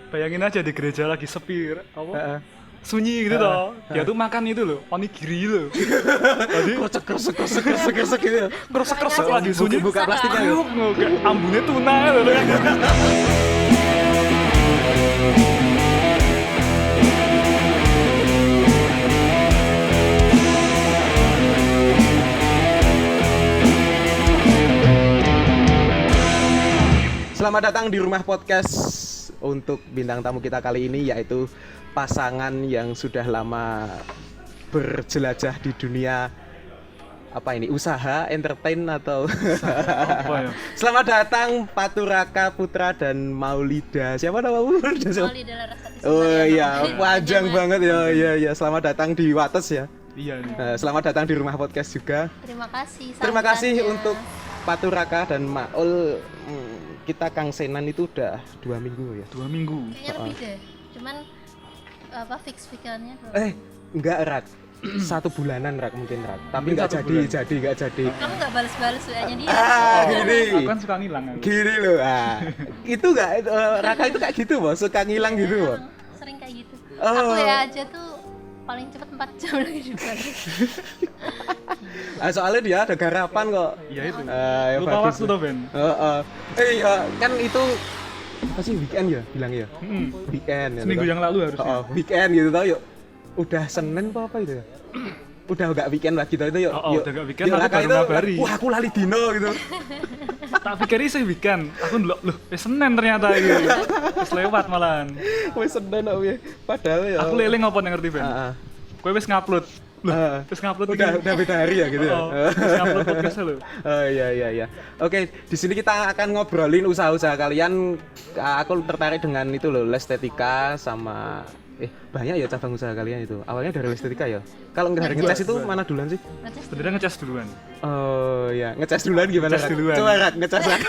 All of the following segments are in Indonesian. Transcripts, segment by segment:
Bayangin aja di gereja lagi sepi, apa? Sunyi gitu toh. Dia tuh makan itu loh, onigiri loh. Tadi Kresek gitu. kresek lagi sunyi Buka plastiknya Ayuk, kayak ambune tuna gitu kan. Selamat datang di Rumah Podcast. Untuk bintang tamu kita kali ini yaitu pasangan yang sudah lama berjelajah di dunia apa ini, usaha, entertain atau Apa ya? Selamat datang Paturaka Putra dan Maulida. Siapa namamu? Maulida Larasati. Oh iya, panjang banget ya. Iya, selamat datang di Wates ya. Iya nih. Selamat datang di Rumah Podcast juga. Terima kasih. Terima kasih sambutannya. untuk Paturaka dan Maul. Kita kangsenan itu udah 2 minggu ya. 2 minggu. Kayaknya lebih deh. Cuman apa fix-fixannya tuh. Enggak Rat. 1 bulanan Rat mungkin Rat. Tapi Mungkin enggak 1 jadi. Kamu enggak balas-balas WA-nya dia. Gini. Aku kan suka ngilang aku. Gini loh. Itu enggak Raka itu kayak gitu, Bos. Suka ngilang gitu, Bos. Sering kayak gitu. Oh. Aku ya aja tuh paling cepat 4 jam lagi juga. Soalnya dia ada garapan kok. Iya itu. Ya Lupa bagus. waktu toh, Ben. Kan itu apa sih, weekend ya bilangnya ya? Weekend ya. Seminggu yang lalu harusnya. Weekend gitu tau yuk. Udah Senin apa itu ya? Udah enggak weekend lagi tau itu yuk. Udah enggak weekend, yuk, aku Raka baru itu, ngabari. Wah, aku lali dino gitu. Tak pikir sih weekend. Aku ndelok loh, Senin ternyata iki. Wis lewat malahan. Wis Senin kok ya. Padahal ya. Aku lele ngopo ngerti, Ben. Kowe wis ngupload. Loh, wis ngupload udah beda hari ya gitu ya. Wis ngupload podcast lho. Oh iya. Oke, di sini kita akan ngobrolin usaha-usaha kalian. Aku tertarik dengan itu loh, Lestetika sama banyak ya cabang usaha kalian itu. Awalnya dari Lestetika ya. Kalau dari ngecas itu mana duluan sih? Sebenarnya ngecas duluan. Oh iya, ngecas duluan gimana? Ngecas duluan. Coba Rat, ngecas Rat.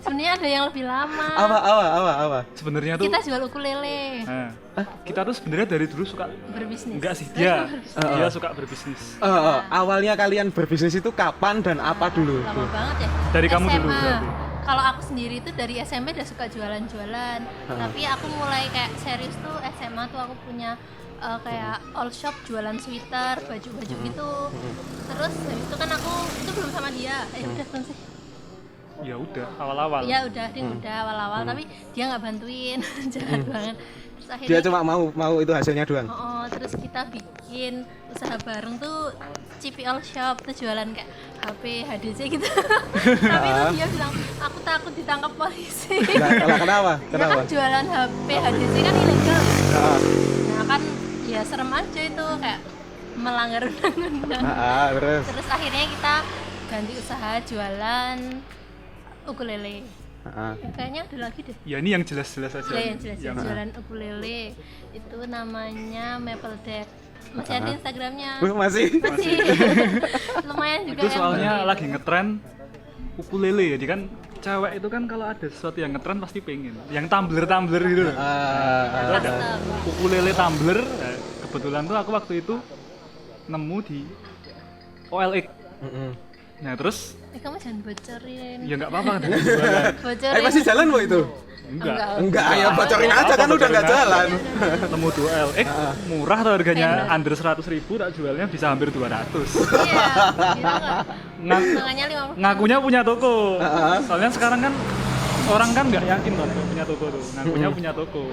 Sebenarnya ada yang lebih lama. Apa? Sebenarnya tuh Kita jual ukulele. kita tuh sebenarnya dari dulu suka Berbisnis. enggak sih dia suka berbisnis. Awalnya kalian berbisnis itu kapan dan apa dulu? Lama banget ya. Dari kamu SMA. dulu berarti. Kalau aku sendiri tuh dari SMP udah suka jualan-jualan. Tapi aku mulai kayak serius tuh SMA tuh aku punya kayak all shop jualan sweater, baju-baju gitu. Terus habis itu kan aku itu belum sama dia. Udah belum sih? Ya udah awal-awal. Ya udah, dia udah awal-awal tapi dia nggak bantuin. Jahat banget. Terus akhirnya Dia cuma mau itu hasilnya doang. terus kita bikin usaha bareng tuh CP All Shop tuh jualan kayak HP, HDC gitu. Tapi tuh dia bilang aku takut ditangkap polisi. Nah, kenapa? Dia kan jualan HP, HDC kan ilegal. Nah kan ya serem aja itu kayak melanggar undang-undang. Terus akhirnya kita ganti usaha jualan ukulele. Kayaknya ada lagi deh. Ya ini yang jelas-jelas aja. Ya, yang jelas jualan ukulele itu namanya Maple Deck. Masih ada Instagramnya. Masih. Lumayan juga. Itu soalnya lagi ngetren ukulele, jadi kan cewek itu kan kalau ada sesuatu yang ngetren pasti pengen. Yang tumbler gitu. Itu ada ukulele tumbler. Kebetulan tuh aku waktu itu nemu di OLX. Nah terus kamu jangan bocorin. ya nggak apa-apa kan jualan. Bocorin. Masih jalan kok itu? Enggak, ya bocorin aja kan udah nggak jalan. Nemu di OLX murah tuh harganya, under 100.000 tak jualnya bisa hampir 200. Iya, gitu kan. Tangannya 50. Ngakunya punya toko. Soalnya sekarang kan orang kan nggak yakin tuh punya toko tuh. Ngakunya punya toko.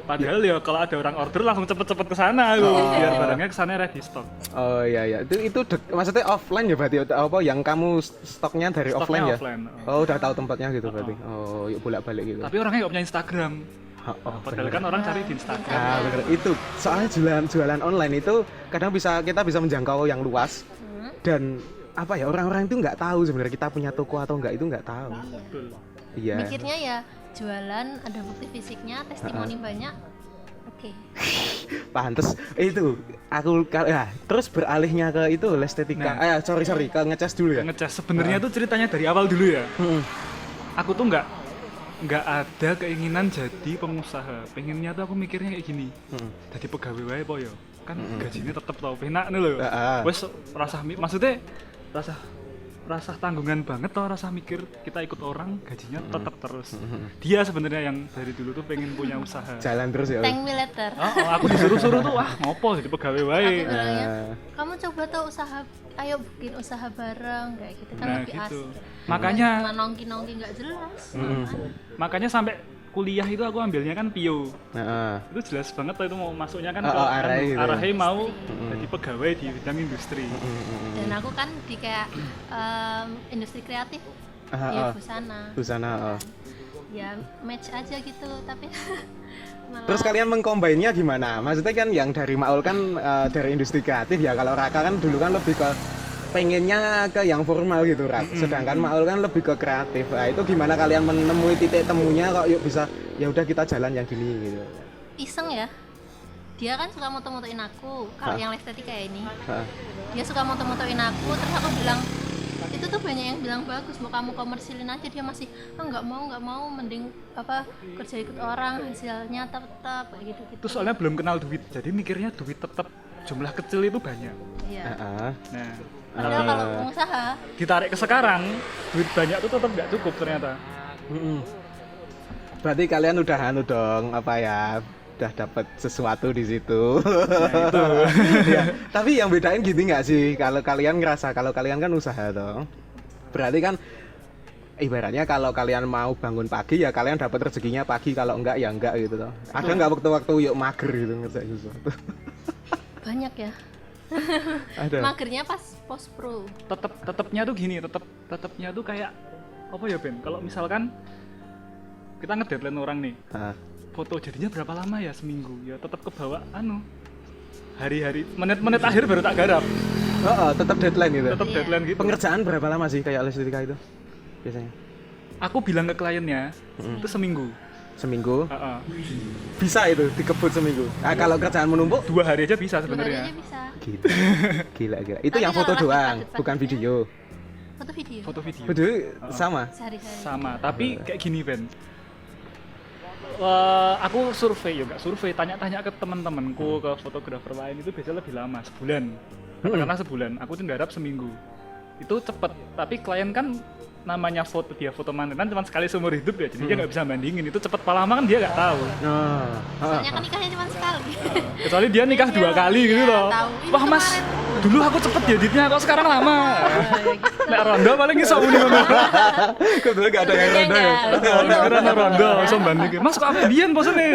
Padahal ya kalau ada orang order langsung cepet-cepet ke sana biar barangnya kesana ready stock. Oh iya. Itu maksudnya offline ya berarti apa yang kamu stoknya dari Stoknya offline ya? offline. Oh, udah tahu tempatnya gitu berarti. Oh, yuk bolak-balik gitu. Tapi orangnya nggak punya Instagram. Padahal kan orang cari di Instagram. Bener. Itu soalnya jualan online itu kadang kita bisa menjangkau yang luas dan apa ya, orang-orang itu nggak tahu sebenarnya kita punya toko atau enggak, itu nggak tahu. Betul. Iya. Mikirnya ya jualan ada bukti fisiknya, testimoni banyak. Oke. Pantes itu aku terus beralihnya ke itu Lestetika. Sorry ke ngecas dulu ya. Ngecas sebenarnya tuh ceritanya dari awal dulu ya. Aku tuh nggak ada keinginan jadi pengusaha. Pengennya tuh aku mikirnya kayak gini. Jadi pegawai wae po yo. Kan gajinya tetep tau penak nih lho. Wes maksudnya rasa rasa tanggungan banget toh, rasa mikir kita ikut orang gajinya tetap terus. Dia sebenarnya yang dari dulu tuh pengen punya usaha. Jalan terus ya. Thank me later. Aku disuruh-suruh tuh wah ngopo jadi pegawai Aku wae. bilangnya, kamu coba tuh usaha, ayo bikin usaha bareng kayak gitu kan Nah lebih gitu. asik. Makanya Cuma nongki-nongki nggak jelas. makanya sampai kuliah itu aku ambilnya kan PIO. Heeh. Itu jelas banget tuh itu mau masuknya kan arahnya gitu ya. arahnya mau jadi pegawai di bidang industri. Dan aku kan di kayak industri kreatif Ah, di ah. busana. Busana. Ya match aja gitu tapi malah Terus kalian mengkombainnya gimana? Maksudnya kan yang dari Maul kan dari industri kreatif ya. Kalau Raka kan dulu kan lebih ke pengennya ke yang formal gitu, Rak. Sedangkan Maul kan lebih ke kreatif. Nah, itu gimana kalian menemui titik temunya kok yuk bisa ya udah kita jalan yang gini gitu. iseng ya. Dia kan suka moto-motoin aku kalau yang estetika kayak ini. Heeh. Dia suka moto-motoin aku, terus aku bilang itu tuh banyak yang bilang bagus, mau kamu komersilin aja. Dia masih nggak mau, mending apa kerja ikut orang, hasilnya tetap kayak gitu. Itu soalnya belum kenal duit, jadi mikirnya duit tetap jumlah kecil itu banyak. Iya. Heeh. Nah, Padahal kalau pengusaha ditarik ke sekarang, duit banyak tuh tetap nggak cukup ternyata. Berarti kalian udah anu dong, apa ya? Udah dapat sesuatu di situ. Nah, itu. Ya, tapi yang bedain gini nggak sih? Kalau kalian ngerasa kalau kalian kan usaha dong. Berarti kan ibaratnya kalau kalian mau bangun pagi ya kalian dapat rezekinya pagi, kalau enggak ya enggak gitu toh. Ada nggak waktu-waktu yuk mager gitu ngerjain sesuatu? banyak ya. Ada. Magernya pas post pro. Tetapnya tuh gini, tetapnya tuh kayak apa ya Ben? Kalau misalkan kita nge-deadline orang nih, Ah. foto jadinya berapa lama ya, seminggu ya tetap ke bawah hari-hari menit-menit akhir baru tak garap, Tetap deadline gitu. tetap Iya. deadline gitu. Pengerjaan berapa lama sih kayak estetika itu biasanya? Aku bilang ke kliennya itu seminggu. Seminggu. Heeh. Bisa itu dikebut seminggu. Nah, kalau kerjaan menumpuk 2 hari aja bisa 2 hari sebenarnya. aja bisa. gila. Itu Tapi yang kalau foto lagi doang, padat-padatnya- bukan video. Foto video. Foto video Video sama. Sehari-hari. sama, tapi kayak gini Ben. Aku survei juga, tanya-tanya ke teman-temanku, ke fotografer lain itu biasanya lebih lama, sebulan. Karena sebulan, aku tuh nggarap seminggu. Itu cepet, tapi klien kan namanya foto mantenan cuma sekali seumur hidup ya, jadi dia nggak bisa bandingin itu cepet apa lama kan dia nggak tahu. Soalnya kan nikahnya cuma sekali. Kecuali dia nikah 2 kali gitu loh. tahu. Ini Wah mas, kemarin. dulu aku cepet ya editnya, kok sekarang lama. Nek rondo paling iso muni ngono. Kebetulan nggak ada yang Sebenarnya rendah ya. enggak. Karena rondo iso bandingin. Mas kok apa biyen posene?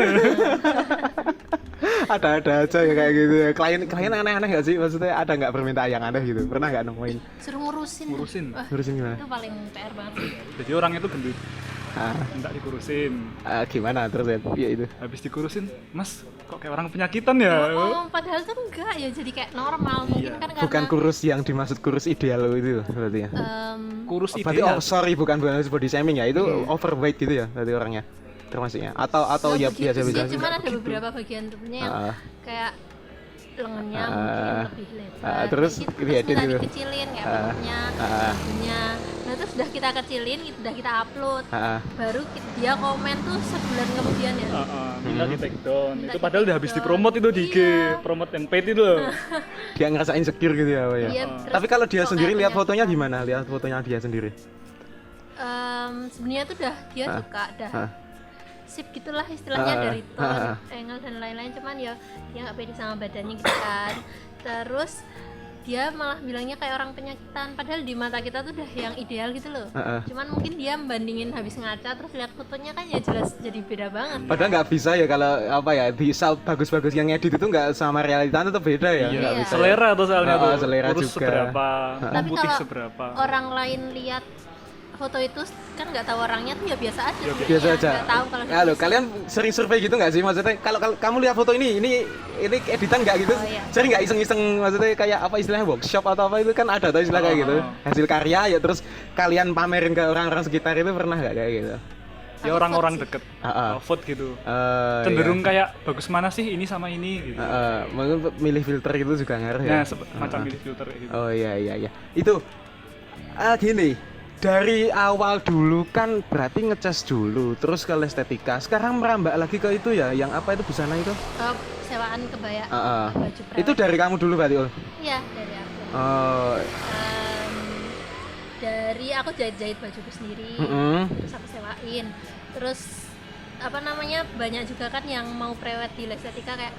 Ada aja ya kayak gitu ya. Klien aneh-aneh nggak sih? Maksudnya ada nggak permintaan yang aneh gitu? Pernah nggak nemuin? Suruh ngurusin. Ngurusin. Wah, Ngurusin gimana? itu paling PR banget sih. Jadi orang itu gendut, Ah, minta dikurusin. gimana terus ya? Iya itu. Habis dikurusin, Mas kok kayak orang penyakitan ya? Oh, padahal tuh enggak ya, jadi kayak normal mungkin Iya. kan karena Bukan kurus yang dimaksud kurus ideal itu berarti ya. Kurus Berarti ideal. sorry bukan body shaming ya, itu overweight gitu ya berarti orangnya termasuknya atau ya begitu biasa-biasa sih, cuman ada beberapa bagian tubuhnya yang Ah. kayak lengannya Ah. mungkin lebih lebar. Terus kayak gitu. diedit Terus minta gitu. dikecilin kayak Ah. bentuknya, Ah. bajunya. Nah, terus sudah kita kecilin, sudah kita upload. Ah, Baru dia komen tuh sebulan kemudian ya. Minta di take down. Minta Itu di padahal udah take habis down. dipromot itu di IG, Iya. promote yang paid itu loh. dia ngerasa insecure gitu ya, Pak, ya. Iya, Ah. terus Tapi kalau dia kok sendiri kayak lihat punya- fotonya gimana? Lihat fotonya dia sendiri. Sebenarnya tuh dah dia Ah. suka dah Ah. sip gitulah istilahnya, Ah. dari tone, Ah. angle dan lain-lain, cuman ya dia nggak pede sama badannya gitu kan. Terus dia malah bilangnya kayak orang penyakitan, padahal di mata kita tuh udah yang ideal gitu loh. Cuman mungkin dia membandingin habis ngaca terus lihat fotonya kan ya jelas jadi beda banget. Padahal nggak bisa ya kalau apa ya bisa bagus-bagus yang edit itu nggak sama realita tetap beda ya. Iya, Nggak Iya. bisa. selera tuh soalnya tuh. Selera Kurus juga. seberapa, Tapi putih kalau seberapa. orang lain lihat foto itu kan nggak tahu orangnya tuh ya biasa aja. Ya, sebenarnya. Biasa aja. Nggak tahu kalau Halo, dia- kalian sering survei gitu nggak sih? Maksudnya kalau kamu lihat foto ini editan nggak gitu? Oh, iya. Sering nggak iseng-iseng, maksudnya kayak apa istilahnya workshop atau apa itu kan ada tuh istilah kayak gitu. Hasil karya ya terus kalian pamerin ke orang-orang sekitar itu pernah nggak kayak gitu? Ya Aku orang-orang vote sih. deket, Ah. vote gitu. Iya. Cenderung kayak bagus mana sih ini sama ini gitu. Mungkin milih filter itu juga ngaruh ya. Nah, macam milih filter kayak gitu. Oh iya. Itu gini. Dari awal dulu kan berarti ngecas dulu, terus ke estetika. Sekarang merambah lagi ke itu ya, yang apa itu busana itu? Sewaan kebaya, Ah. baju perawat. Itu dari kamu dulu berarti, Ul? Iya, dari aku. Oh, Em, dari aku jahit bajuku sendiri, terus aku sewain. Terus apa namanya, banyak juga kan yang mau prewed di Lexetica kayak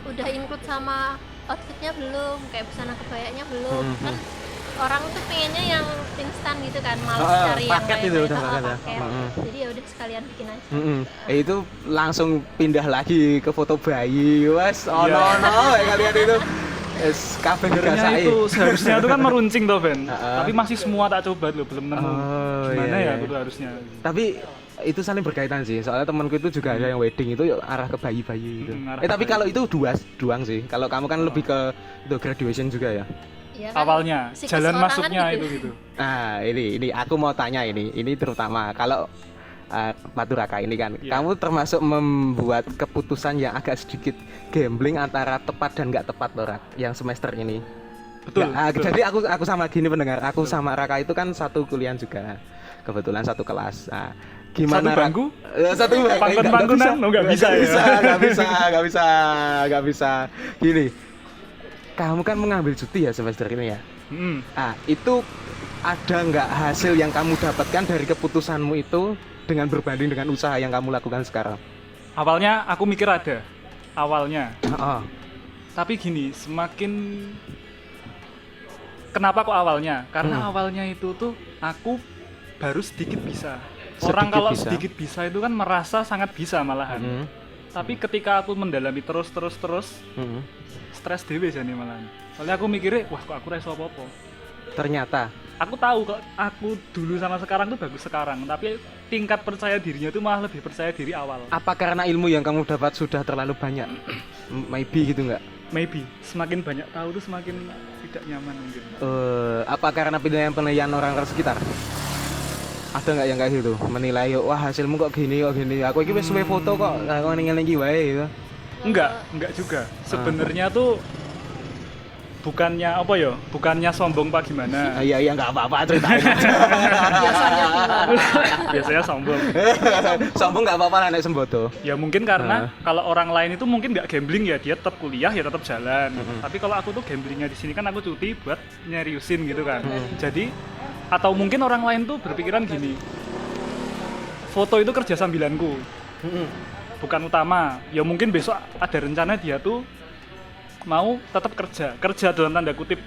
udah include sama outfitnya belum, kayak busana kebayanya belum. Kan orang tuh pengennya yang instan gitu kan, males cari yang paket itu udah paket ya. Jadi ya udah sekalian bikin aja. Itu langsung pindah lagi ke foto bayi, wes kalian itu. Kabeh Sebenarnya digasain. itu seharusnya itu kan meruncing toh Ben. Tapi masih semua tak coba loh, belum nemu. Gimana ya itu harusnya. Tapi itu saling berkaitan sih. Soalnya temanku itu juga ada yang wedding itu arah ke bayi-bayi gitu. Tapi kalau itu doang sih. Kalau kamu kan lebih ke graduation juga ya. Ya kan, awalnya jalan masuknya kan itu gitu. Nah, ini aku mau tanya ini terutama kalau Patu Raka ini kan, kamu termasuk membuat keputusan yang agak sedikit gambling antara tepat dan nggak tepat loh, Rak, yang semester ini. Betul, Ya, betul. Jadi aku sama gini pendengar, aku sama Raka itu kan satu kuliah juga, kebetulan satu kelas. Nah, gimana Satu bangku? Satu bangku. Pangkon-pangkonan? Nggak bisa ya? Nggak bisa. Gini, kamu kan mengambil cuti ya semester ini ya. Itu ada nggak hasil yang kamu dapatkan dari keputusanmu itu dengan berbanding dengan usaha yang kamu lakukan sekarang? Awalnya aku mikir ada. Awalnya. Tapi gini, kenapa kok awalnya? Karena awalnya itu tuh aku baru sedikit bisa. Orang kalau sedikit bisa itu kan merasa sangat bisa malahan. Tapi ketika aku mendalami terus stres dewe jane malahan. Soalnya aku mikirnya, wah kok aku reso apa-apa. Ternyata Aku tahu kok aku dulu sama sekarang tuh bagus sekarang, tapi tingkat percaya dirinya tuh malah lebih percaya diri awal. apa karena ilmu yang kamu dapat sudah terlalu banyak? Maybe gitu nggak? Maybe semakin banyak tahu tuh semakin tidak nyaman mungkin. Apa karena penilaian orang sekitar? Ada nggak yang kayak gitu? Menilai, wah hasilmu kok gini, aku ini wis suwe foto kok, aku ninggalin iki wae gitu. Enggak juga. Sebenarnya tuh bukannya sombong pak gimana. Iya nggak apa-apa, ceritain aja. Biasanya gimana? Biasanya sombong. Sombong nggak apa-apa lah nek sembodo. Ya mungkin karena kalau orang lain itu mungkin nggak gambling ya, dia tetap kuliah ya tetap jalan. Tapi kalau aku tuh gamblingnya di sini kan aku cuti buat nyeriusin gitu kan. Jadi atau mungkin orang lain tuh berpikiran gini, foto itu kerja sambilanku, bukan utama. Ya mungkin besok ada rencana dia tuh mau tetap kerja dalam tanda kutip.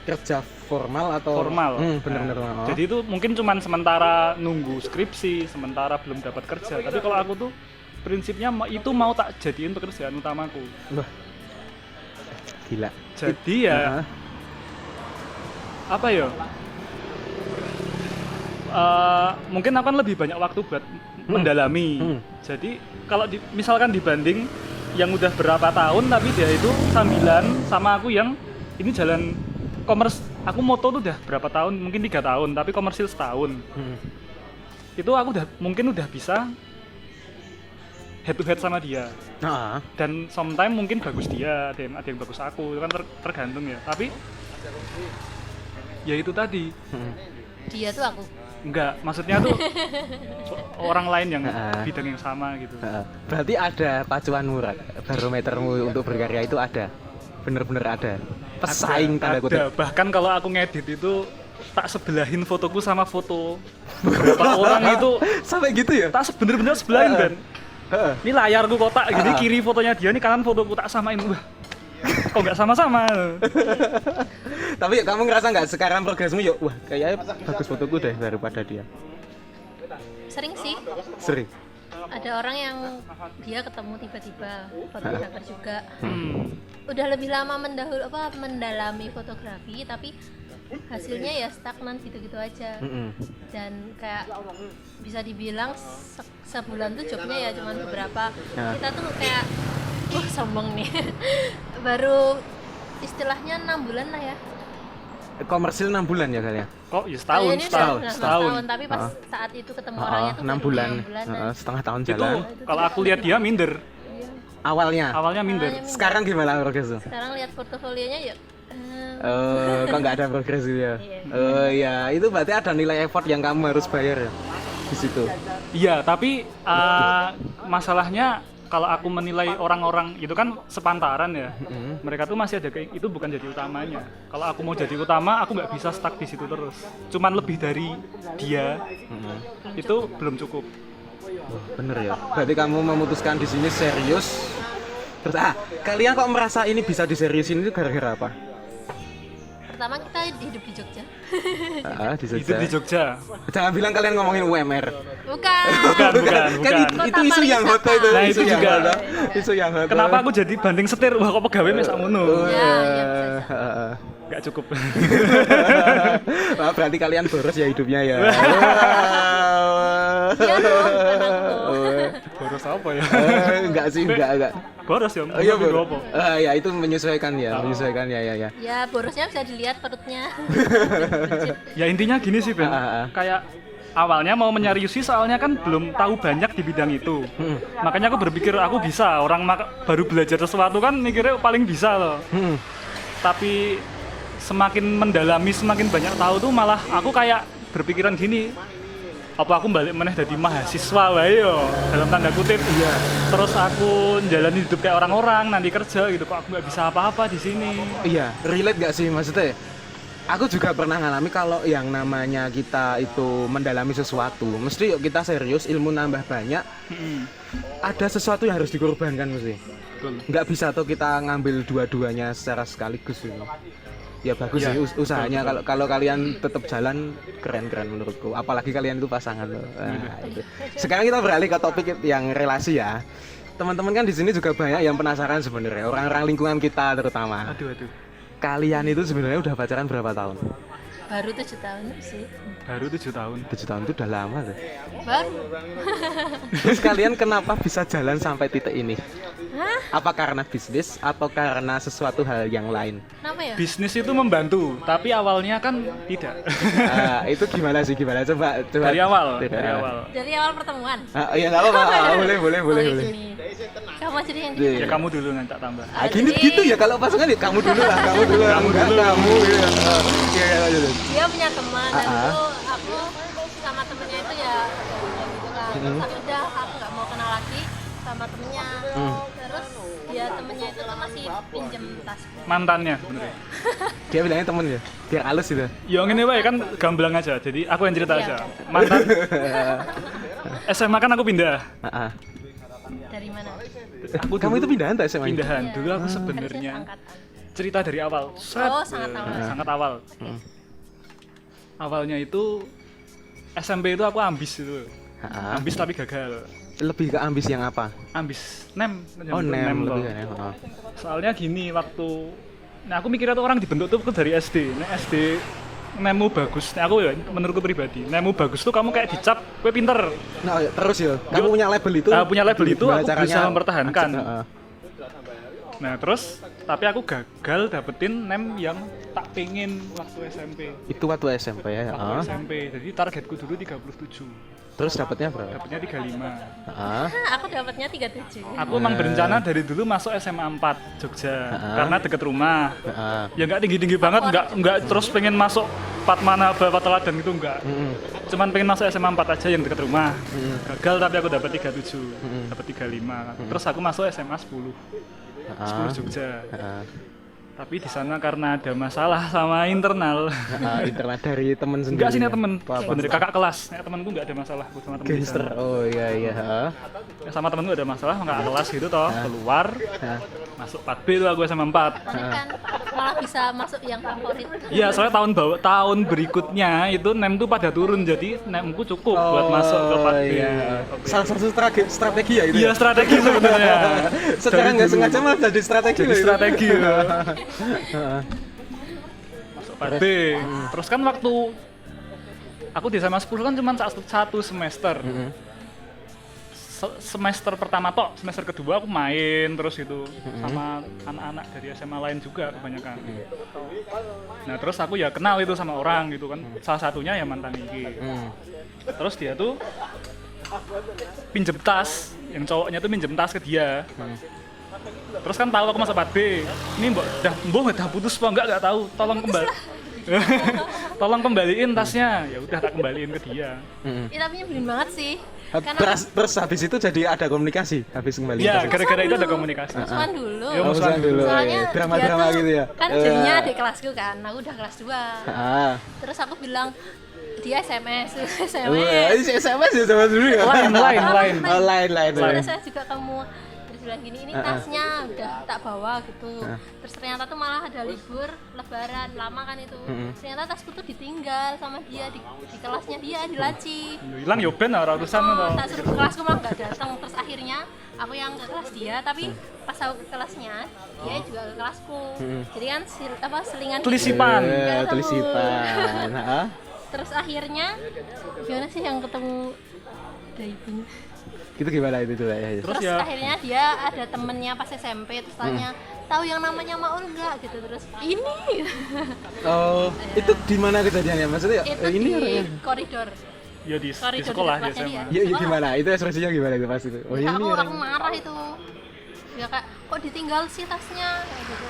Kerja formal atau Formal. Bener-bener. Jadi itu mungkin cuman sementara nunggu skripsi, sementara belum dapat kerja. Tapi kalau aku tuh prinsipnya itu mau tak jadiin pekerjaan utamaku. Wah, gila. Jadi ya apa ya? Mungkin akan lebih banyak waktu buat mendalami. Jadi kalau misalkan dibanding yang udah berapa tahun tapi dia itu sambilan sama aku yang ini jalan aku moto tuh udah berapa tahun, mungkin 3 tahun tapi komersil setahun. Itu aku mungkin udah bisa head to head sama dia. Dan sometimes mungkin bagus dia, ada yang bagus aku, itu kan tergantung ya. Tapi ya itu tadi. Dia tuh aku. Enggak, maksudnya tuh orang lain yang bidang yang sama gitu. Berarti ada pacuanmu, barometermu untuk berkarya itu ada, bener-bener ada. Pesaing tanda kutip. Ada. Bahkan kalau aku ngedit itu tak sebelahin fotoku sama foto beberapa orang itu. Sampai gitu ya? Tak bener-bener sebelahin kan. Ini layarku kotak gini, kiri fotonya dia, ini kanan fotoku, tak samain. Wah, kok nggak sama-sama? Tapi kamu ngerasa nggak sekarang progresmu yuk, wah kayaknya bagus fotoku deh daripada dia? Sering sih. Sering. Ada orang yang dia ketemu tiba-tiba fotografer juga. Udah lebih lama mendalami fotografi tapi hasilnya ya stagnan gitu-gitu aja. Dan kayak bisa dibilang sebulan tuh jobnya ya cuma beberapa. Kita tuh kayak wah sombong nih. Baru istilahnya 6 bulan lah ya. Komersil 6 bulan ya kalian? Kok ya setahun. Tapi pas saat itu ketemu orangnya tuh 6 bulan. 6 bulan Setengah tahun Itu jalan. kalau aku lihat dia minder. Awalnya minder. Sekarang gimana progresnya? Sekarang lihat portofolionya ya Kok nggak ada progres gitu ya? Ya itu berarti ada nilai effort yang kamu harus bayar ya di situ. Iya, tapi masalahnya kalau aku menilai orang-orang itu kan sepantaran ya. Mereka tuh masih ada itu bukan jadi utamanya. Kalau aku mau jadi utama, aku nggak bisa stuck di situ terus. Cuman lebih dari dia itu belum cukup. Bener ya. Berarti kamu memutuskan di sini serius. Terus kalian kok merasa ini bisa diseriusin itu gara-gara apa? Pertama kita hidup di Jogja. Di Jogja. Hidup di Jogja. Jangan bilang kalian ngomongin UMR. Bukan. Bukan. Kan itu isu yang hot itu. Nah, itu juga ada. Isu yang hot. Kenapa aku jadi banding setir? Wah, kok pegawai mes sakmono. Ya, bisa. Nggak cukup. Wah, berarti kalian boros ya hidupnya ya. Iya dong, bukan aku. Boros apa ya? Enggak sih, enggak. Boros ya? Iya, boros apa? ya itu menyesuaikan ya. Ya borosnya bisa dilihat perutnya. Ya intinya gini sih Ben, kayak awalnya mau menyeriusi soalnya kan belum tahu banyak di bidang itu. Makanya aku berpikir aku bisa, orang baru belajar sesuatu kan mikirnya paling bisa loh. Tapi semakin mendalami, semakin banyak tahu tuh malah aku kayak berpikiran gini, apa aku balik meneh jadi mahasiswa wae yo dalam tanda kutip. Iya. Terus aku menjalani hidup kayak orang-orang nanti kerja gitu, kok aku nggak bisa apa-apa di sini. Iya, relate gak sih maksudnya? Aku juga pernah ngalami kalau yang namanya kita itu mendalami sesuatu, mesti yuk kita serius, ilmu nambah banyak. Ada sesuatu yang harus dikorbankan mesti. Betul. Nggak bisa tuh kita ngambil dua-duanya secara sekaligus gitu. Ya bagus ya, sih usahanya. Kalau kalian tetap jalan keren menurutku. Apalagi kalian itu pasangan loh. Itu. Sekarang kita beralih ke topik yang relasi ya. Teman-teman kan di sini juga banyak yang penasaran sebenarnya, orang-orang lingkungan kita terutama. Aduh. Kalian itu sebenarnya udah pacaran berapa tahun? Baru 7 tahun sih. Baru 7 tahun. 7 tahun itu udah lama tuh. Baru. Terus kalian kenapa bisa jalan sampai titik ini? Hah? Apa karena bisnis atau karena sesuatu hal yang lain? Kenapa ya? Bisnis itu membantu, tapi awalnya kan tidak. Itu gimana sih? Coba. Dari awal. Dari awal pertemuan. Iya nggak apa-apa. Boleh. Gini. Kamu jadi yang Iya. Ya kamu dulu nanti tak tambah. Gini gitu ya kalau pasangan ya kamu dulu lah. Kamu dulu. Iya. Dia punya teman dan dulu aku sama temennya itu ya gitu kan. Terus udah aku nggak mau kenal lagi sama temennya. Terus ya temennya itu tuh masih pinjem tas. Mantannya sebenarnya. Dia bilangnya temen ya, biar halus gitu. Ya ngene wae kan gamblang aja. Jadi aku yang cerita Iya. aja. Mantan SMA kan aku pindah. Dari mana? Kamu itu pindahan tak SMA? Pindahan. Iya. Dulu aku Harusnya sebenarnya seangkatan. cerita dari awal. Oh, sangat awal. Sangat awal. Awalnya itu SMP itu aku ambis itu. Ambis tapi gagal. Lebih ke ambis yang apa? Ambis nem. Oh, nem loh. lebih ke nem. Soalnya gini waktu aku mikirnya tuh orang dibentuk tuh dari SD. Nek SD nemu bagus. Nek aku ya menurutku pribadi, nemu bagus tuh kamu kayak dicap kowe pinter. Nah, terus ya. Kamu punya label itu? Punya label itu gimana aku caranya bisa mempertahankan. Heeh. Nah terus, tapi aku gagal dapetin nem yang tak pengen waktu SMP. Itu waktu SMP ya. Waktu SMP, jadi targetku dulu 37. Terus dapatnya berapa? Dapatnya 35. Aku dapatnya 37. Aku emang berencana dari dulu masuk SMA 4 Jogja karena deket rumah. Ya nggak tinggi-tinggi banget, nggak terus pengen masuk Fatmana Bapak Teladan gitu nggak. Cuman pengen masuk SMA 4 aja yang deket rumah. Gagal tapi aku dapat 37, dapat 35. Terus aku masuk SMA 10. 10 Jogja. Tapi di sana karena ada masalah sama internal. Internal dari temen sendiri. Enggak sih nih temen, bener kakak kelas. Nek temenku enggak ada masalah sama temen. Gangster. Oh iya. Ya, sama temenku ada masalah, kakak kelas gitu toh, keluar. Masuk 4B tuh aku SMA 4. Soalnya kan malah bisa masuk yang favorit. Iya, soalnya tahun berikutnya itu nem tuh pada turun, jadi nemku cukup buat masuk ke 4B. Iya. Salah satu strategi ya itu. Iya, strategi sebenarnya. Secara nggak sengaja malah jadi strategi. Jadi strategi. Masuk 4B. Terus kan waktu aku di SMA 10 kan cuma satu semester. Semester pertama tok, semester kedua aku main terus gitu sama anak-anak dari SMA lain juga kebanyakan. Nah terus aku ya kenal itu sama orang gitu kan, salah satunya ya mantan iki. Terus dia tuh pinjem tas, yang cowoknya tuh pinjem tas ke dia. Terus kan tahu aku masuk 4B, ini mbok udah putus apa enggak tahu, tolong Tolong kembaliin tasnya. Ya udah tak kembaliin ke dia. Tapi nyebelin banget sih. Terus habis itu jadi ada komunikasi habis kembali. Iya, gara-gara itu ada komunikasi. Musuhan dulu. Ya, musuhan dulu. Soalnya Drama-drama dia tuh gitu ya. Kan jadinya adik kelasku kan, aku udah kelas 2. Terus aku bilang dia SMS. SMS ya sama dulu ya. Lain. Lain. Terus saya juga kamu terus bilang gini, ini tasnya udah tak bawa gitu. Terus ternyata tuh malah ada libur lebaran lama kan itu. Ternyata tasku tuh ditinggal sama dia di kelasnya dia di laci. Hilang yo ben ora urusan to. Tak suruh ke kelasku malah nggak datang. Terus akhirnya aku yang ke kelas dia, tapi pas aku ke kelasnya dia juga ke kelasku. Jadi kan selingan Tulisipan. Tulisipan. Terus akhirnya gimana sih yang ketemu ada ibunya? Gitu gimana itu tuh ya? Terus ya. akhirnya dia ada temennya pas SMP terus tanya, tahu yang namanya Maul nggak gitu, terus ini. Oh, itu di mana kejadiannya? Maksudnya Itu ini di orangnya? koridor. Ya di Koridor sekolah di kelasnya SMA. dia. Ya gimana? Itu ekspresinya gimana itu pas itu? Oh, ini aku orang. marah itu. Ya kayak kok ditinggal sih tasnya kayak gitu.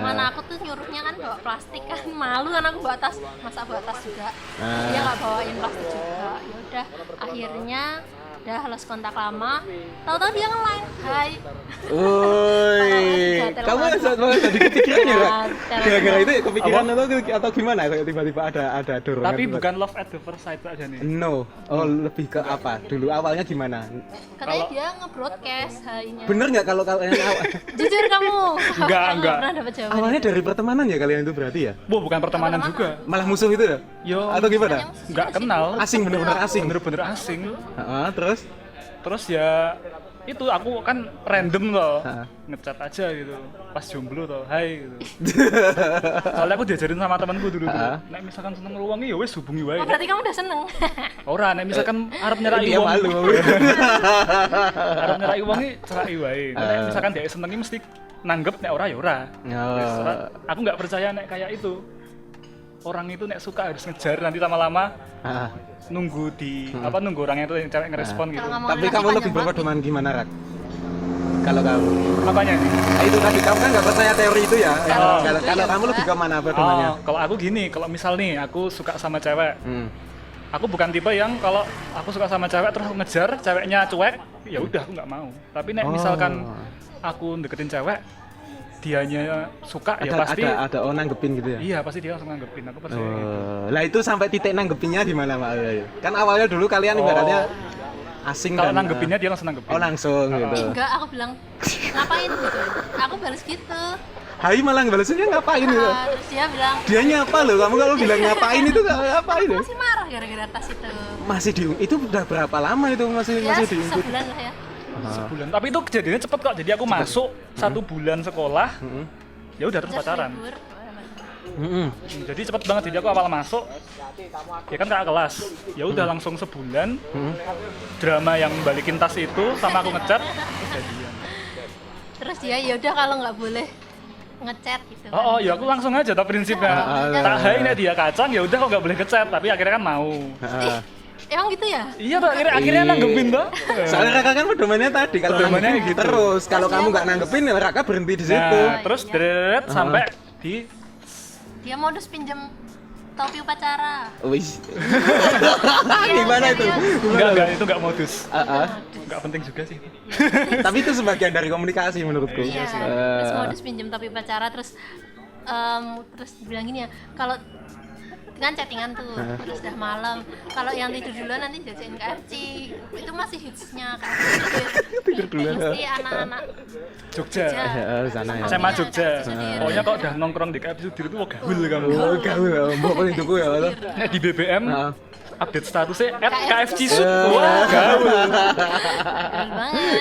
Mana aku tuh nyuruhnya kan bawa plastik kan, malu kan aku bawa tas, masa bawa tas juga. Dia nggak bawain plastik juga. Ya udah akhirnya udah lost kontak lama, tahu-tahu dia nge-line, hai. Woi, kamu jadi kepikiran ya, Kak? Gara-gara itu ya kepikiran atau gimana? Kayak tiba-tiba ada dorongan. Tapi bukan love at the first sight aja nih. No, lebih ke apa? Dulu awalnya gimana? Katanya dia nge-broadcast hainya. Bener nggak kalau kalian Jujur kamu? Enggak. Pernah dapat jawaban. awalnya dari pertemanan ya kalian itu berarti ya? Wah, bukan pertemanan juga. Malah musuh itu ya? Yo, Atau gimana? enggak kenal. Asing, bener-bener asing. Bener-bener asing. Terus Ya itu aku kan random loh, Heeh. ngechat aja gitu, pas jomblo toh, hai gitu. Soalnya aku diajarin sama temanku dulu, nek misalkan seneng ngeluwangi ya wes hubungi wae. Oh, berarti kamu udah seneng. Ora, nek misalkan arep nyerai dia wong, malu. arep nyerai wong iki cerai wae. Nek misalkan dia senengi mesti nanggep, nek ora ya ora. Wes, ora. Aku nggak percaya nek kayak itu. Orang itu nek suka harus ngejar, nanti lama-lama nunggu nunggu orang itu yang cewek ngerespon gitu. Tapi kamu lebih berpedoman gimana, Rak? Kalau kamu? Apanya? Itu tadi kamu kan nggak percaya teori itu ya. Kalau kamu lebih ke mana pedomannya? Kalau aku gini, kalau misal nih aku suka sama cewek, aku bukan tipe yang kalau aku suka sama cewek terus aku ngejar, ceweknya cuek, ya udah aku nggak mau. Tapi nek misalkan aku deketin cewek, dianya suka ya pasti ada nanggepin gitu ya. Iya, pasti dia langsung nanggepin, aku percaya gitu. Lah itu sampai titik nanggepinnya di mana, Mak? Kan awalnya dulu kalian ibaratnya asing kalau dan nanggepinnya dia langsung nanggepin. Oh, langsung gitu. Enggak, aku bilang ngapain gitu. Aku balas gitu. Hai malah balasnya ngapain gitu. Terus dia bilang, Dia nyapa loh, kamu kalau bilang ngapain itu ngapain loh. masih marah gara-gara tas itu. Masih itu udah berapa lama itu masih Ya, diungkit? sebulan lah ya. Sebulan. Tapi itu kejadiannya cepet kok. Jadi aku masuk 1 bulan sekolah. Ya udah terus Terus pacaran. libur. Jadi cepet banget. Jadi aku awal masuk ya kan kakak kelas. Ya udah langsung sebulan. Drama yang balikin tas itu sama aku ngechat terus jadian. Terus dia ya udah kalau nggak boleh ngechat gitu. Oh, ya aku langsung aja tau prinsipnya. Tak hai nek dia kacang ya udah kok nggak boleh ngechat, tapi akhirnya kan mau. Emang gitu ya? Iya tuh akhirnya nanggepin tuh. Soalnya Raka kan pedomannya tadi kalau Pedomannya nanggepin gitu. terus kalau kamu nggak nanggepin ya Raka berhenti di situ. Nah, terus deret sampai di Dia modus pinjem topi upacara. Wis. Gimana itu? enggak itu enggak modus. Heeh. Enggak penting juga sih. Tapi itu sebagian dari komunikasi menurutku. Iya. Terus modus pinjem topi upacara terus bilang gini ya, kalau kan chattingan tuh, terus udah malam. Kalau yang tidur duluan nanti jajain KFC. Itu masih hitsnya KFC. Tidur duluan. Mesti anak-anak Jogja. Sana ya. SMA Jogja. Pokoknya kalau udah nongkrong di KFC Sudir itu wah gaul kamu. Oh, gaul. Mbok paling tuku ya. Nek di BBM update statusnya @KFC Sud. Wah, gaul. banget.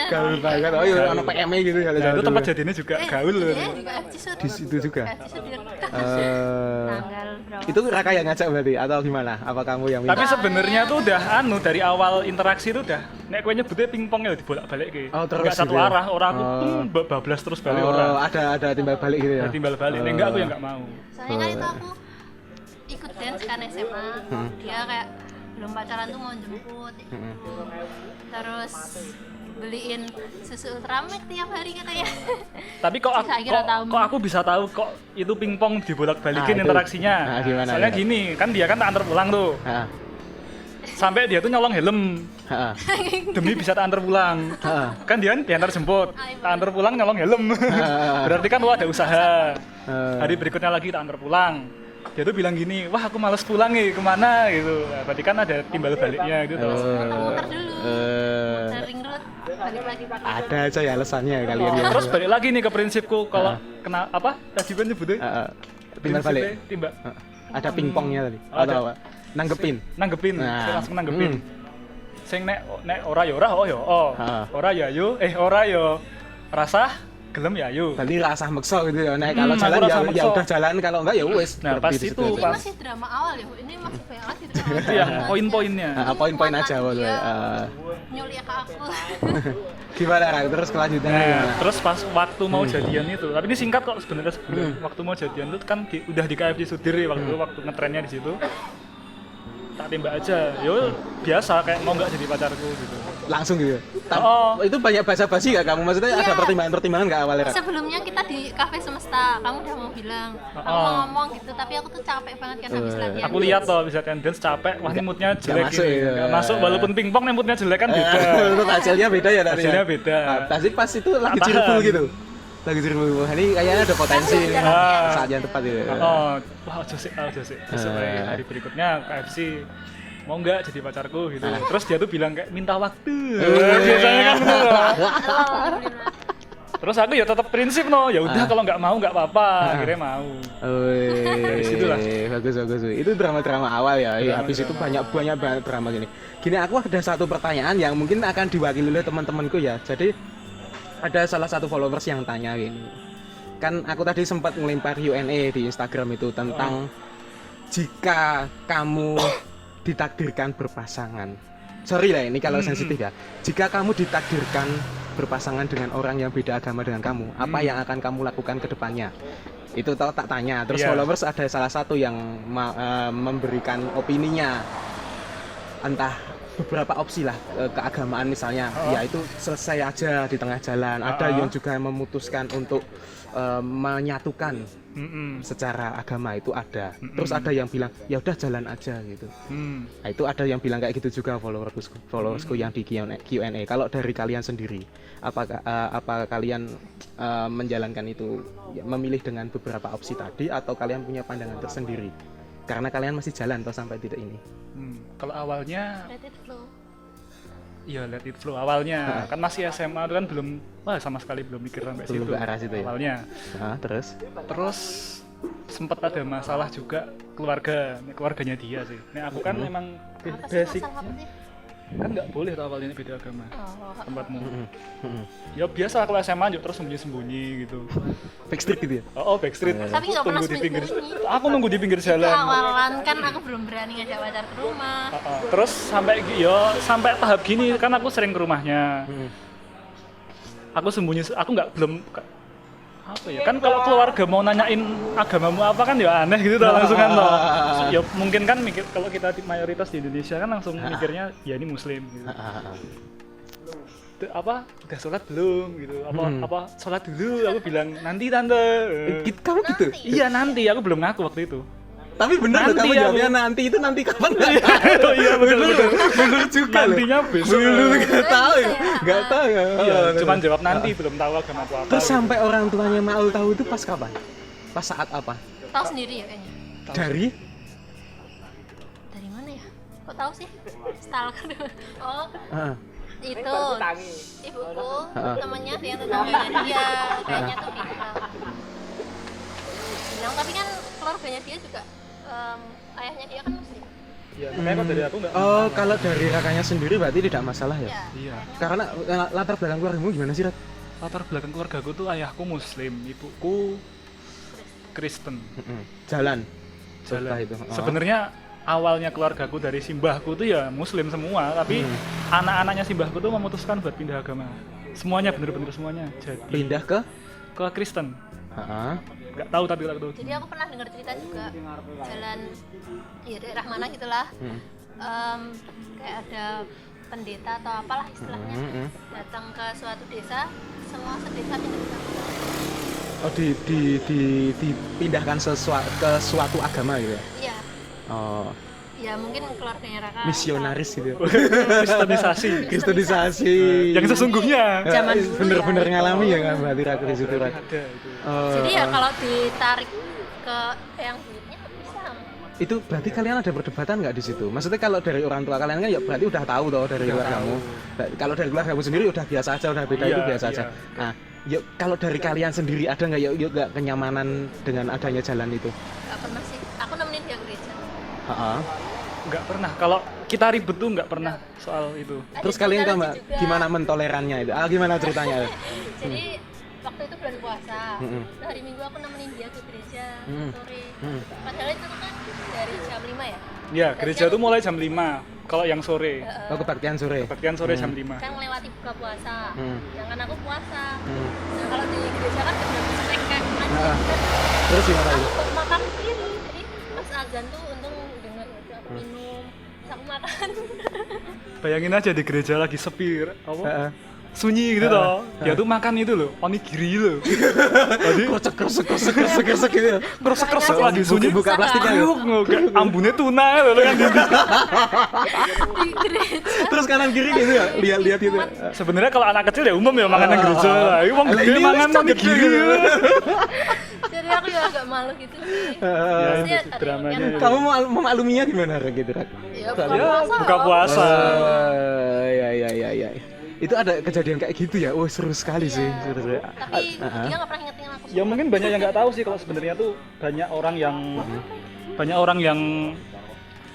Gaul banget. Oh, iya ono PM gitu ya. Nah, itu tempat jadinya juga gaul loh. Iya, di KFC Sud. Di situ juga. KFC Sudir. Tanggal berapa? Itu Raka yang ngajak berarti atau gimana? Apa kamu yang Tapi minta? sebenarnya tuh udah dari awal interaksi itu udah nek kowe nyebutnya pingpong ya dibolak-balik ke. Oh, terus Enggak satu gitu ya? arah, orang aku bablas terus balik orang. Ada timbal balik gitu ya. Timbal balik. Nek enggak aku ya enggak mau. Soalnya kan itu aku ikut dance kan SMA. Dia kayak belum pacaran tuh mau jemput gitu. Terus beliin susu Ultramilk tiap hari katanya. Tapi kok aku bisa tahu kok itu pingpong dibolak-balikin interaksinya. Nah, gimana? Soalnya gini, kan dia kan tak antar pulang tuh. Sampai dia tuh nyolong helm. Demi bisa tak antar pulang. Kan dia kan diantar jemput. Tak antar pulang nyolong helm. Berarti kan ada usaha. Hari berikutnya lagi tak antar pulang. Dia tuh bilang gini, wah aku males pulang nih, kemana gitu. Nah, berarti kan ada timbal baliknya gitu. Muter dulu. Muter ring road, balik lagi. Ada aja ya alasannya kalian. Terus balik lagi nih ke prinsipku kalau kena apa? Tadi kan nyebutnya? Timbal balik. Timbal. Ada pingpongnya tadi. Atau apa? Nanggepin. Saya langsung nanggepin. Sing nek ora ya ora ora ya yo ora yo rasa gelem ya yo. Berarti rasa maksa gitu ya. Nek kalau jalan ya udah jalan, kalau enggak ya wes. Nah, pas itu Ini masih drama awal ya, Bu. Ini masih banyak lagi drama. Itu yang poin-poinnya. Poin-poin aja wae. Nyulik ke aku. Gimana kan? Terus kelanjutannya gimana? Terus pas waktu mau jadian itu, tapi ini singkat kok sebenarnya sebelum waktu mau jadian itu kan udah di KFC Sudir ya waktu ngetrennya di situ. Tak tembak aja, yo biasa kayak mau nggak jadi pacarku gitu. Langsung gitu. Itu banyak basa-basi gak kamu? Maksudnya ada pertimbangan nggak awalnya? Sebelumnya kita di Cafe Semesta, kamu udah mau bilang, aku mau ngomong gitu, tapi aku tuh capek banget kan habis latihan. Aku lihat toh bisa dance capek, wah ini moodnya jelek masuk, ini. Nggak masuk walaupun pingpong nih moodnya jelek kan beda. Untuk hasilnya beda ya tadi. Hasilnya beda. Pasti pas itu lagi cheerful gitu. Lagi cheerful. Ini kayaknya ada potensi saat yang tepat gitu. Wah josik. Besok hari berikutnya KFC mau nggak jadi pacarku gitu. Terus dia tuh bilang kayak minta waktu. Biasanya kan bener. Terus aku ya tetap prinsip ya udah kalau nggak mau nggak apa-apa. Akhirnya mau. Dari situ lah. Bagus. Itu drama-drama awal ya. Habis itu banyak drama gini. Gini aku ada satu pertanyaan yang mungkin akan diwakili oleh teman-temanku ya. Jadi ada salah satu followers yang tanya gini. Kan aku tadi sempat ngelempar Q&A di Instagram itu tentang jika kamu ditakdirkan berpasangan. Sorry lah ini kalau sensitif ya. Jika kamu ditakdirkan berpasangan dengan orang yang beda agama dengan kamu, apa yang akan kamu lakukan ke depannya? Itu tak tanya. Terus followers ada salah satu yang memberikan opininya. Entah beberapa opsi lah keagamaan misalnya, yaitu selesai aja di tengah jalan. Ada yang juga memutuskan untuk menyatukan secara agama itu ada. Terus ada yang bilang ya udah jalan aja gitu. Nah, itu ada yang bilang kayak gitu juga followersku yang di Q&A. Kalau dari kalian sendiri, apa kalian menjalankan itu memilih dengan beberapa opsi tadi atau kalian punya pandangan tersendiri? Karena kalian masih jalan toh sampai titik ini. Kalau awalnya Let it flow. Iya, let it flow awalnya. Kan masih SMA itu kan sama sekali belum mikir sampai situ. Belum ke arah situ ya. Awalnya. Terus sempat ada masalah juga keluarganya dia sih. Nah, aku kan memang basic kan nggak boleh tuh awalnya beda agama. Tempatmu. Ya biasa kalau SMA juga terus sembunyi-sembunyi gitu. Backstreet gitu ya? Tapi Backstreet. nggak pernah pinggir. sembunyi. Aku nunggu di pinggir jalan. Awalan kan aku belum berani ngajak pacar ke rumah. Terus sampai tahap gini kan aku sering ke rumahnya. Aku sembunyi, aku belum apa ya, kan kalau keluarga mau nanyain agamamu apa kan ya aneh gitu langsung kan toh. Ya mungkin kan mikir kalau kita mayoritas di Indonesia kan langsung mikirnya ya ini muslim gitu. Udah sholat belum gitu, apa sholat dulu, aku bilang nanti tante. Kamu gitu? Iya nanti, aku belum ngaku waktu itu. Tapi bener loh kamu jawabnya nanti itu nanti kapan? Iya bener juga. Nantinya besok. Nggak tahu ya. Iya, cuman jawab nanti, belum tahu agama aku apa. Terus sampai orang tuanya Maul tahu itu pas kapan? Pas saat apa? Tahu sendiri ya kayaknya. Dari mana ya? Kok tahu sih? Stalker. Itu ibuku temannya yang tetangganya dia kayaknya tuh bilang, tapi kan keluarganya dia juga ayahnya dia kan muslim. Iya, makanya kok dari aku enggak. Kalau dari kakaknya sendiri berarti tidak masalah ya? Iya. Karena latar belakang keluargamu gimana sih, Rat? Latar belakang keluargaku tuh ayahku muslim, ibuku Kristen. Jalan. Itu. Sebenarnya awalnya keluargaku dari simbahku tuh ya muslim semua, tapi anak-anaknya simbahku tuh memutuskan buat pindah agama. Semuanya bener-bener semuanya. Jadi pindah ke Kristen. Nggak tahu tapi nggak tahu. Jadi aku pernah dengar cerita juga jalan ya daerah mana gitulah. Kayak ada pendeta atau apalah istilahnya datang ke suatu desa, semua sedesa pindah ke sana. Oh, dipindahkan ke suatu agama gitu ya? Iya. Oh, Ya mungkin keluarganya Raka. misionaris gitu. Kristenisasi yang sesungguhnya. Zaman dulu Bener-bener ya. ngalami ya kan berarti Raka di situ Raka. Ada itu. Jadi ya kalau ditarik ke yang duitnya bisa. Itu berarti kalian ada perdebatan nggak di situ? Maksudnya kalau dari orang tua kalian kan ya berarti udah tahu toh dari keluargamu. Kalau dari keluargamu sendiri udah biasa aja, udah beda Iya, itu biasa iya. aja. Nah, yuk kalau dari kalian sendiri ada nggak yuk nggak kenyamanan dengan adanya jalan itu? Gak pernah sih. Aku nemenin dia gereja. Heeh. Nggak pernah. Kalau kita ribet tuh nggak pernah soal itu. Terus Ada kalian cerita Mbak, lucu juga. gimana mentolerannya itu? Gimana ceritanya? Jadi waktu itu bulan puasa. Mm-mm. Nah, hari Minggu aku nemenin dia ke gereja sore. Padahal itu kan dari jam 5 ya. Ya, gereja tuh mulai jam 5. Kalau yang sore, Oh, kebaktian sore. kebaktian sore jam 5. Kan melewati buka puasa. Hmm. Sedangkan aku puasa. Nah, kalau di gereja kan udah snack kayak Nah, terus gimana itu? aku makan sendiri. Jadi pas azan tuh untung denger aku minum, terus aku makan. Bayangin aja di gereja lagi sepi, apa? Heeh. Sunyi gitu toh. Dia tuh makan itu loh, onigiri loh. Tadi Kresek gitu ya. kresek lagi sunyi. Buka plastiknya Ayo, nggak ambune tuna loh kan. Di gereja. Terus kanan kiri gitu ya, lihat-lihat gitu. Sebenarnya kalau anak kecil ya umum ya makan yang gereja lah. Ini wong gede Ini mangan wis onigiri. Jadi aku ya agak malu gitu sih. Ya, Maksudnya itu ada dramanya yang itu. Kamu mau memakluminya gimana gitu, Rak? Ya, Ya, buka puasa. Ya. Itu ada kejadian kayak gitu ya. Oh, seru sekali sih. Seru. Tapi dia nggak pernah ingetin aku. Ya mungkin banyak yang nggak tahu sih kalau sebenarnya tuh banyak orang yang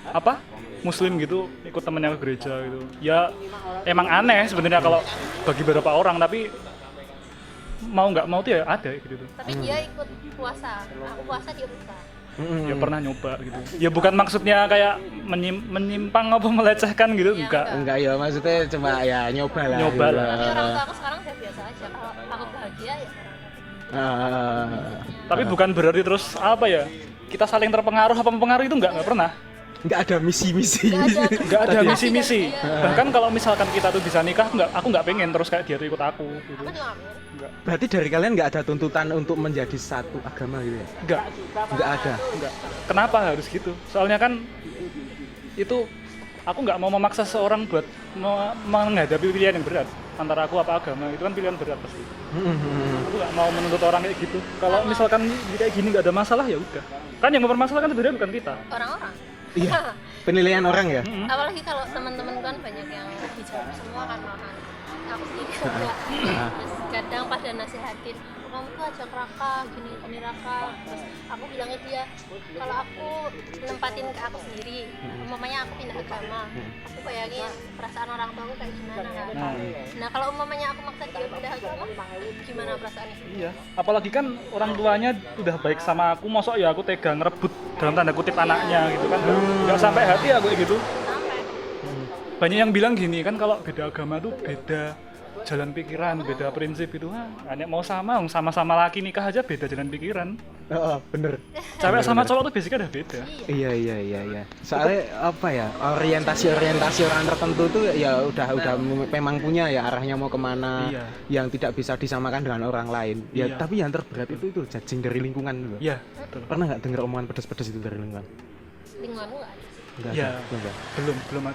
apa Muslim gitu ikut temennya ke gereja gitu. Ya emang aneh sebenarnya kalau bagi beberapa orang, tapi mau nggak mau tuh ya ada gitu. Tapi dia ikut puasa. Aku puasa dia buka. Ya pernah nyoba gitu. Ya bukan maksudnya kayak menyimpang apa melecehkan gitu, Iya, enggak. Enggak ya, maksudnya cuma ya nyoba lah. Nyoba gitu. lah. Tapi orang tua aku sekarang udah biasa aja. Kalau aku bahagia ya. Tapi bukan berarti terus apa ya? Kita saling terpengaruh apa mempengaruhi itu enggak pernah. Enggak ada misi-misi. Enggak ada Tadi. misi-misi. Iya. Bahkan kalau misalkan kita tuh bisa nikah, aku enggak pengen terus kayak dia tuh ikut aku gitu. Aku juga ngambil. Berarti dari kalian nggak ada tuntutan untuk menjadi satu agama gitu ya? Enggak. Nggak ada. Enggak. Kenapa harus gitu? Soalnya kan itu aku nggak mau memaksa seorang buat menghadapi pilihan yang berat antara aku apa agama. Itu kan pilihan berat pasti. Aku nggak mau menuntut orang kayak gitu. Kalau misalkan kayak gini nggak ada masalah ya udah. Kan yang mempermasalahkan sebenarnya bukan kita. Orang-orang. Iya. Penilaian orang ya? Apalagi kalau teman-teman kan banyak yang hijab semua kan malahan. Aku sendiri enggak. Terus kadang pada nasihatin, kamu tuh ajak Raka, gini Raka. Terus aku bilang ke dia, kalau aku nempatin ke aku sendiri, umpamanya aku pindah agama, aku bayangin perasaan orang tua aku kayak gimana kan. Nah kalau umpamanya aku maksa dia pindah agama, gimana perasaannya? Iya. Apalagi kan orang tuanya udah baik sama aku, mosok ya aku tega ngerebut dalam tanda kutip anaknya gitu kan. Nggak sampai hati aku kayak gitu. Sampai. Banyak yang bilang gini kan, kalau beda agama tuh beda jalan pikiran, beda prinsip itu. Hanya mau sama-sama laki nikah aja beda jalan pikiran. Oh, bener. Cewek sama cowok tuh basicnya udah beda. Iya. Soalnya apa ya, orientasi orang tertentu tuh ya udah memang punya ya arahnya mau kemana, Iya. yang tidak bisa disamakan dengan orang lain. Ya Iya. tapi yang terberat itu judging dari lingkungan dulu. Iya, betul. Pernah nggak dengar omongan pedas-pedas itu dari lingkungan? Lingkunganmu nggak ada sih. Enggak Iya. ada. Enggak.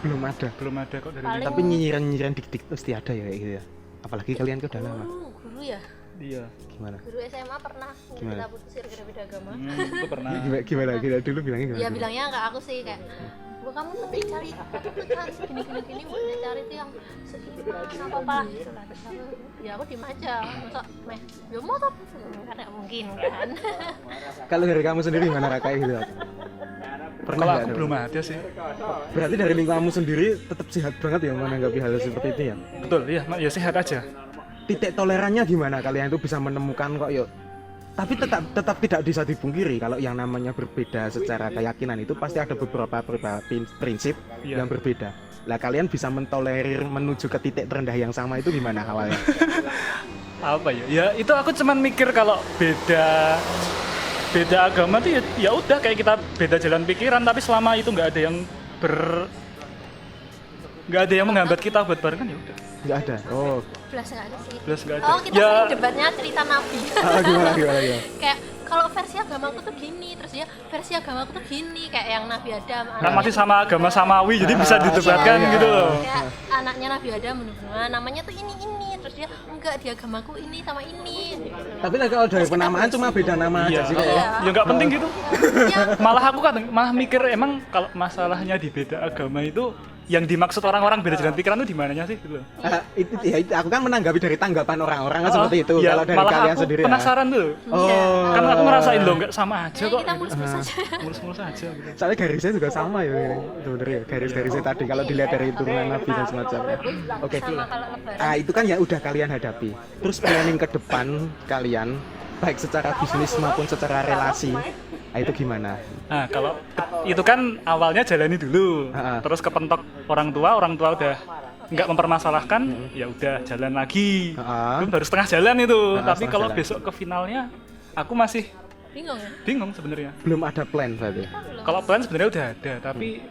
Belum ada kok dari Paling- Tapi nyinyiran dik-dik pasti ada ya kayak gitu ya. Apalagi kalian ke udah lama. Guru ya. Iya. Gimana? Guru SMA pernah kita putus gara-gara beda agama. Itu pernah. Gimana dulu bilangnya gimana? Ya bilangnya ke aku sih kayak, bu kamu mesti cari gini mesti cari tuh yang seiman apa gitu lah. Terus aku, ya aku diem aja, masa meh, ya mau tapi kan nggak mungkin kan. Kalau dari kamu sendiri gimana Raka gitu? Pernah Kalau nggak aku ada? belum ada sih. Berarti dari lingkunganmu sendiri tetap sehat banget ya menanggapi hal seperti itu ya? Betul, iya, ya sehat aja. Titik tolerannya gimana kalian itu bisa menemukan kok yuk? Tapi tetap tidak bisa dipungkiri kalau yang namanya berbeda secara keyakinan itu pasti ada beberapa prinsip Iya. yang berbeda. Lah kalian bisa mentolerir menuju ke titik terendah yang sama itu gimana awalnya? Apa ya? Ya itu aku cuman mikir kalau beda agama tuh ya udah kayak kita beda jalan pikiran, tapi selama itu nggak ada yang nggak ada yang menghambat kita buat barengan ya udah. Nggak ada. Oh. Belas nggak ada sih. Belas nggak ada. Oh kita sering debatnya cerita nabi. Gimana ya? Kayak kalau versi agamaku tuh gini, terus dia versi agamaku tuh gini, kayak yang Nabi Adam. Kan masih sama agama samawi, jadi bisa didebatkan gitu loh. Kayak anaknya Nabi Adam namanya tuh ini, terus dia enggak di agamaku ini sama ini. Tapi kalau dari penamaan cuma beda nama aja sih kayaknya. Ya nggak penting gitu. Malah aku malah mikir emang kalau masalahnya di beda agama itu yang dimaksud orang-orang beda jalan pikiran itu di mananya sih gitu. Itu aku kan menanggapi dari tanggapan orang-orang kan seperti itu. Ya, kalau dari malah kalian aku sendiri penasaran tuh. Kan aku ngerasain loh nggak sama aja kok. Kita mulus-mulus aja. Mulus-mulus aja gitu. Soalnya garisnya juga sama ya sebenarnya garis-garisnya tadi kalau dilihat dari turunan Nabi dan semacamnya. Oke. Sama kalau lebaran. Itu kan ya udah kalian hadapi. Terus planning ke depan kalian baik secara bisnis maupun secara relasi. Itu gimana? Nah, kalau itu kan awalnya jalani dulu. Terus kepentok orang tua udah nggak mempermasalahkan, ya udah jalan lagi. Belum baru setengah jalan itu. Tapi kalau besok ke finalnya aku masih Bingung ya? bingung sebenarnya. Belum ada plan berarti. Kalau plan sebenarnya udah ada, tapi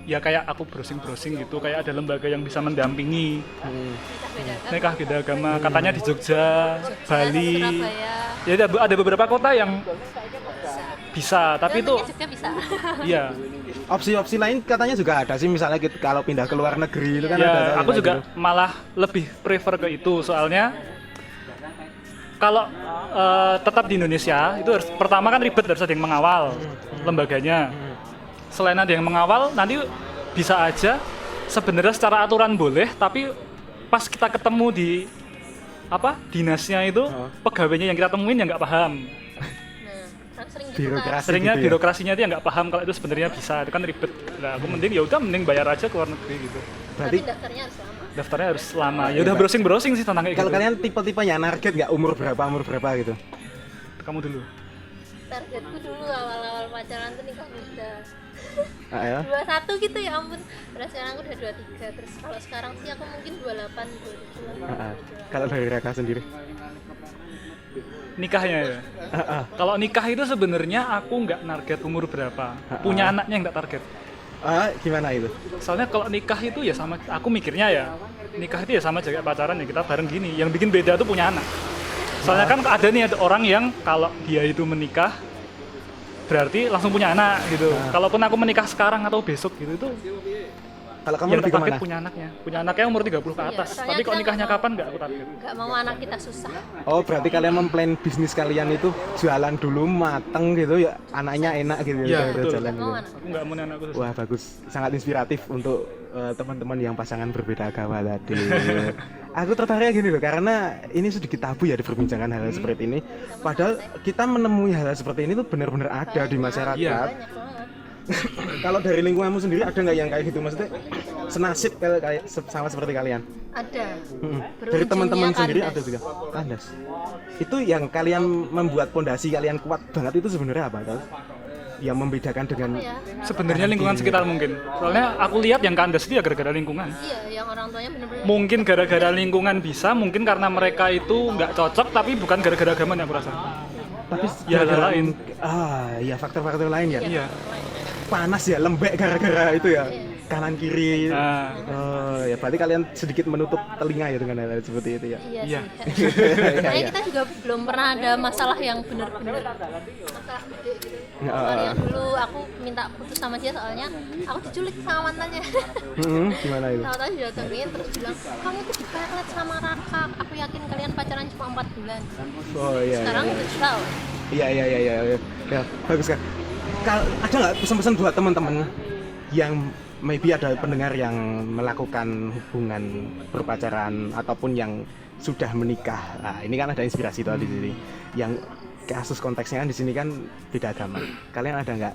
ya kayak aku browsing gitu, kayak ada lembaga yang bisa mendampingi nikah beda agama, katanya di Jogja, Bali, Surabaya. ya ada beberapa kota yang bisa, tapi itu Jogja bisa. iya. Opsi-opsi lain katanya juga ada sih, misalnya gitu, kalau pindah ke luar negeri itu kan Ya, ada. aku juga malah lebih prefer ke itu, soalnya kalau tetap di Indonesia itu harus, pertama kan ribet, harus ada yang mengawal lembaganya. Selain ada yang mengawal, nanti bisa aja sebenarnya secara aturan boleh, tapi pas kita ketemu di dinasnya itu, pegawainya yang kita temuin yang nggak paham. Sering gitu Birokrasi Seringnya gitu ya? birokrasinya dia nggak paham kalau itu sebenarnya bisa, itu kan ribet. Nah, aku mending ya udah mending bayar aja ke luar negeri gitu. Berarti Tapi daftarnya harus lama. Daftarnya harus lama. Ya udah browsing sih tentang kayak kalau gitu. kalian tipe-tipenya target nggak umur berapa gitu? Kamu dulu. Targetku dulu awal-awal pacaran tuh nikah muda. Ya. 21 gitu ya ampun. Terus sekarang aku udah 23. Terus kalau sekarang sih aku mungkin 28, 29. Kalau dari Raka sendiri? Nikahnya ya. Kalau nikah itu sebenarnya aku nggak target umur berapa. Punya anaknya yang tak target. Gimana itu? Soalnya kalau nikah itu ya sama, aku mikirnya ya nikah itu ya sama kayak pacaran ya, kita bareng gini. Yang bikin beda tuh punya anak. Soalnya kan ada orang yang kalau dia itu menikah berarti langsung punya anak gitu. Kalaupun aku menikah sekarang atau besok gitu itu Kalau kamu yang lebih target kemana? punya anaknya umur 30 ke atas. soalnya Tapi kalau kita nikahnya nggak kapan nggak aku target. Gak mau anak kita susah. Oh, berarti kalian memplan bisnis kalian itu jualan dulu mateng gitu ya, anaknya enak gitu Iya, ya, betul. jalan gitu. Aku nggak mau anakku susah. Wah, bagus. Sangat inspiratif untuk teman-teman yang pasangan berbeda agama tadi. Aku tertarik gini loh, karena ini sedikit tabu ya diperbincangkan hal seperti ini. Padahal kita menemui hal seperti ini tuh benar-benar ada di masyarakat. Iya. Banyak banget. Kalau dari lingkunganmu sendiri ada nggak yang kayak gitu, maksudnya senasib kayak sama seperti kalian? Ada. Dari teman-teman Berujungnya sendiri kandas. ada juga kandas. Itu yang kalian membuat pondasi kalian kuat banget itu sebenarnya apa? Tau? Yang membedakan dengan Ya. Sebenarnya lingkungan sekitar mungkin. Soalnya aku lihat yang kandas itu ya gara-gara lingkungan. Iya, yang orang tuanya bener-bener Mungkin gara-gara lingkungan bisa, mungkin karena mereka itu nggak cocok, tapi bukan gara-gara agamanya aku rasa. tapi Ya, gara-gara lain. ya faktor-faktor lain ya. Iya. Panas ya, lembek gara-gara itu ya. Kanan kiri. Nah, Ya berarti kalian sedikit menutup telinga ya dengan hal seperti itu ya. Iya Iya. sih. Makanya kita juga belum pernah ada masalah yang bener-bener masalah gede gitu. Kalian dulu aku minta putus sama dia soalnya aku diculik sama mantannya. Gimana itu? Tahu-tahu didatengin terus bilang kamu tuh dipelet sama Raka. Aku yakin kalian pacaran cuma 4 bulan. Oh iya. Sekarang iya. udah tahu. Iya. Ya, bagus kan. Ada nggak pesan-pesan buat teman-teman yang maybe ada pendengar yang melakukan hubungan berpacaran ataupun yang sudah menikah. Nah, ini kan ada inspirasi tuh di sini. Yang kasus konteksnya kan di sini kan beda agama. Kalian ada nggak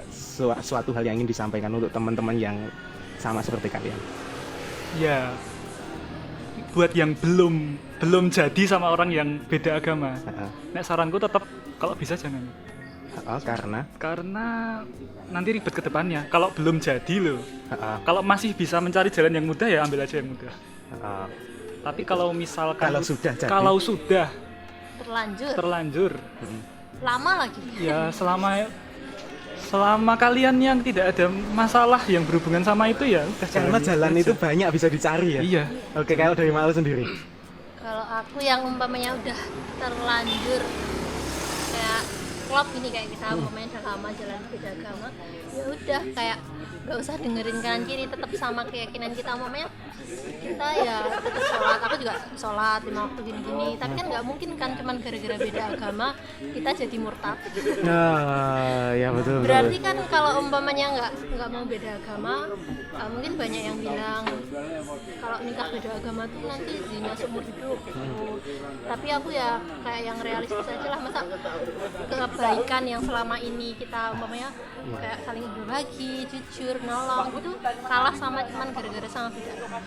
suatu hal yang ingin disampaikan untuk teman-teman yang sama seperti kalian? ya. Buat yang belum jadi sama orang yang beda agama. Nek saranku tetap kalau bisa jangan. Karena nanti ribet ke depannya. Kalau belum jadi loh. Kalau masih bisa mencari jalan yang mudah ya ambil aja yang mudah. Tapi kalau misalkan Kalau sudah jadi. Terlanjur Lama lagi. ya selama selama kalian yang tidak ada masalah yang berhubungan sama itu ya udah Karena jalan aja. itu banyak bisa dicari ya. Iya. Oke, kalau dari Maul sendiri. Kalau aku yang umpamanya udah terlanjur kayak klop ini kayak kita umpamanya udah lama jalan beda agama, ya udah kayak gak usah dengerin kanan kiri, tetap sama keyakinan kita. Umpamanya kita ya tetap sholat, aku juga sholat 5 waktu gini-gini, tapi kan nggak mungkin kan cuman gara-gara beda agama kita jadi murtad. Nah, ya betul. Berarti kan kalau umpamanya nggak mau beda agama, mungkin banyak yang bilang kalau nikah beda agama tuh nanti zina seumur hidup. Tapi aku ya kayak yang realistis aja lah, masa kebaikan yang selama ini kita umpamanya kayak saling berbagi, jujur, nolong itu kalah sama cuman gara-gara sama beda agama.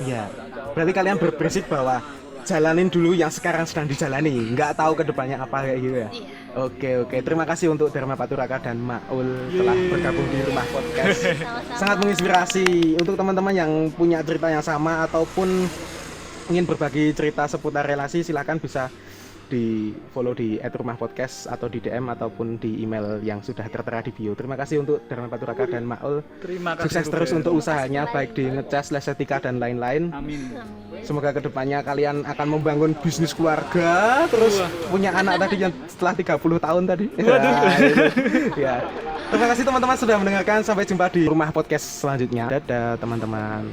Iya. Berarti kalian berprinsip bahwa jalanin dulu yang sekarang sedang dijalani, nggak tahu kedepannya apa kayak gitu ya. Iya. Oke. Terima kasih untuk Dharma Paturaka dan Maul telah bergabung di Rumah Podcast. Sama-sama. Sangat menginspirasi untuk teman-teman yang punya cerita yang sama ataupun ingin berbagi cerita seputar relasi, silahkan bisa di follow di @rumahpodcast atau di DM ataupun di email yang sudah tertera di bio. Terima kasih untuk Dharma Paturaka dan Maul. Terima kasih. Sukses terus Ruben. untuk usahanya baik di ngecas, Lesetika dan lain-lain. Amin. Semoga kedepannya kalian akan membangun bisnis keluarga, terus punya anak tadi yang setelah 30 tahun tadi. Ya. Terima kasih teman-teman sudah mendengarkan. Sampai jumpa di Rumah Podcast selanjutnya. Dadah teman-teman.